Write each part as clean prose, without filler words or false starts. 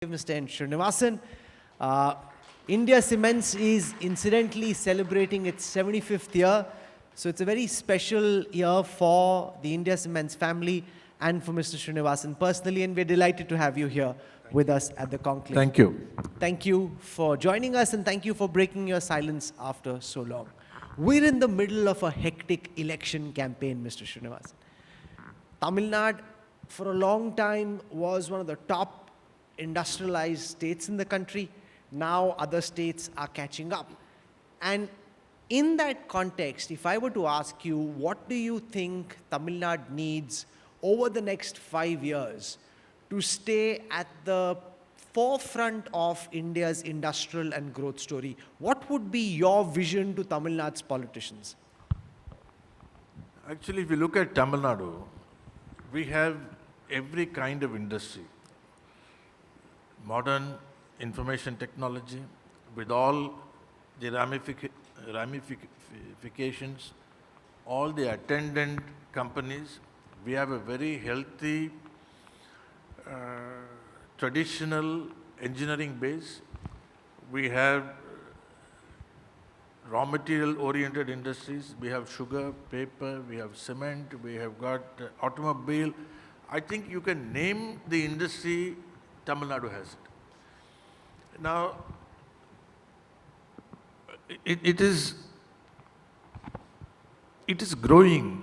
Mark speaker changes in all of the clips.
Speaker 1: Mr. N. Srinivasan. India Cements is incidentally celebrating its 75th year. So it's a very special year for the India Cements family and for Mr. Srinivasan personally. And we're delighted to have you here with us at the conclave.
Speaker 2: Thank you.
Speaker 1: Thank you for joining us and thank you for breaking your silence after so long. We're in the middle of a hectic election campaign, Mr. Srinivasan. Tamil Nadu, for a long time, was one of the top industrialized states in the country. Now other states are catching up. And in that context, if I were to ask you, what do you think Tamil Nadu needs over the next 5 years to stay at the forefront of India's industrial and growth story? What would be your vision to Tamil Nadu's politicians?
Speaker 2: Actually, if you look at Tamil Nadu, we have every kind of industry. Modern information technology with all the ramifications, all the attendant companies. We have a very healthy, traditional engineering base. We have raw material oriented industries. We have sugar, paper, we have cement, we have got automobile. I think you can name the industry, Tamil Nadu has it. Now, it is growing.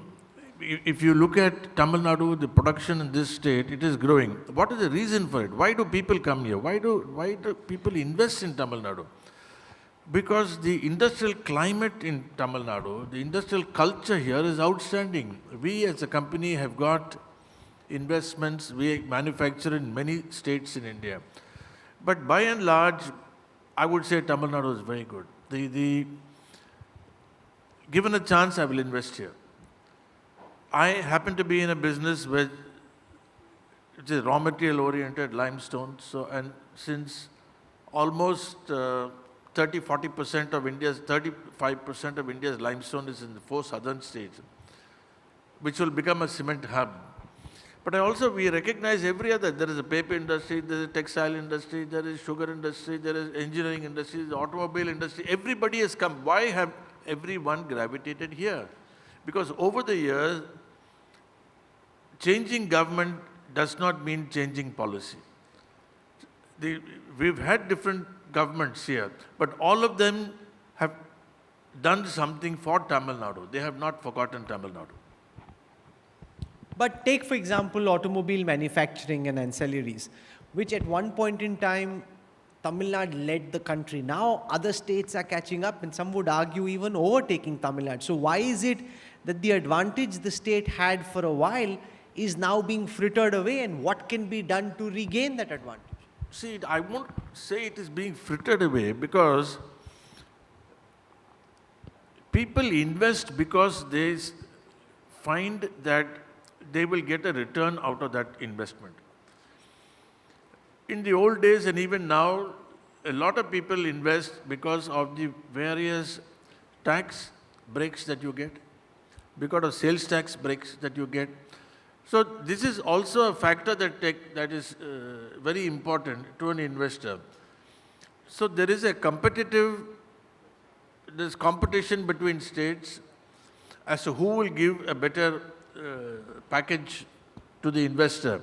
Speaker 2: If you look at Tamil Nadu, the production in this state, it is growing. What is the reason for it? Why do people come here? Why do people invest in Tamil Nadu? Because the industrial climate in Tamil Nadu, the industrial culture here is outstanding. We as a company have got investments, we manufacture in many states in India. But by and large, I would say Tamil Nadu is very good. Given a chance, I will invest here. I happen to be in a business where it is raw material oriented, limestone. So, and since almost 35% of India's limestone is in the 4 southern states, which will become a cement hub. But we recognize every other. There is a paper industry, there is a textile industry, there is sugar industry, there is engineering industry, the automobile industry. Everybody has come. Why have everyone gravitated here? Because over the years, changing government does not mean changing policy. We've had different governments here, but all of them have done something for Tamil Nadu. They have not forgotten Tamil Nadu.
Speaker 1: But take, for example, automobile manufacturing and ancillaries, which at one point in time, Tamil Nadu led the country. Now, other states are catching up, and some would argue even overtaking Tamil Nadu. So why is it that the advantage the state had for a while is now being frittered away, and what can be done to regain that advantage?
Speaker 2: See, I won't say it is being frittered away, because people invest because they find that they will get a return out of that investment. In the old days and even now, a lot of people invest because of the various tax breaks that you get, because of sales tax breaks that you get. So this is also a factor that is very important to an investor. So there is there's competition between states as to who will give a better package to the investor.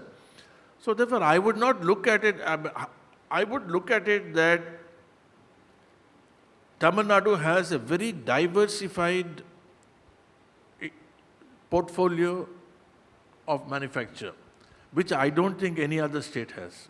Speaker 2: So therefore, I would not look at it, I would look at it that Tamil Nadu has a very diversified portfolio of manufacture, which I don't think any other state has.